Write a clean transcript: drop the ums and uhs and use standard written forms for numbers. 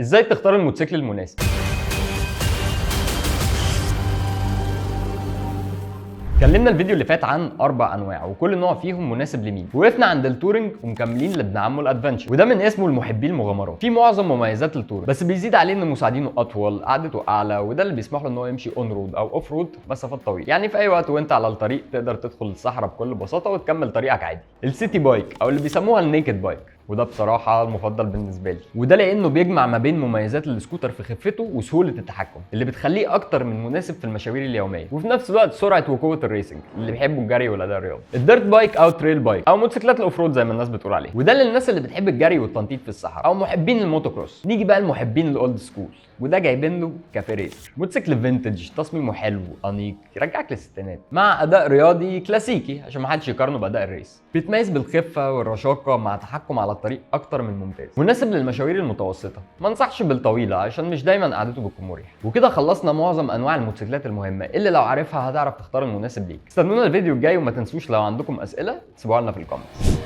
ازاي تختار الموتوسيكل المناسب؟ اتكلمنا الفيديو اللي فات عن 4 انواع وكل نوع فيهم مناسب لمين، وقفنا عند التورنج ومكملين لابن عمه الادفنتشر، وده من اسمه المحبي المغامرات. في معظم مميزات التورنج بس بيزيد عليه ان مساعدينه اطول، قعدته اعلى، وده اللي بيسمح له ان هو يمشي اون رود او اوف رود مسافات طويله، يعني في اي وقت وانت على الطريق تقدر تدخل الصحراء بكل بساطه وتكمل طريقك عادي. السيتي بايك او اللي بيسموها النيكد بايك، وده بصراحه المفضل بالنسبه لي، وده لانه بيجمع ما بين مميزات السكوتر في خفته وسهوله التحكم اللي بتخليه اكتر من مناسب في المشاوير اليوميه، وفي نفس الوقت سرعه وقوه الريسنج اللي بيحبوا الجري والاداء الرياضي. الديرت بايك او تريل بايك او موتوسيكلات الاوف رود زي ما الناس بتقول عليه، وده للناس اللي بتحب الجري والتنطيط في الصحراء او محبين الموتوكروس. نيجي بقى لمحبين الاولد سكول، وده جايبين له كافيه ريسر، موتوسيكل فينتج تصميمه حلو انيق يرجعك للستينات مع اداء رياضي كلاسيكي عشان ما حدش يقارنه باداء الريس. بيتميز بالخفه والرشاقه مع تحكم على الطريق اكتر من ممتاز، مناسب للمشاوير المتوسطه، ما انصحش بالطويله عشان مش دايما قعدته بتكون مريحه. وكده خلصنا معظم انواع الموتوسيكلات المهمه اللي لو عارفها هتعرف تختار المناسب ليك. استنونا الفيديو الجاي وما تنسوش لو عندكم اسئله تسيبوها لنا في الكومنتس.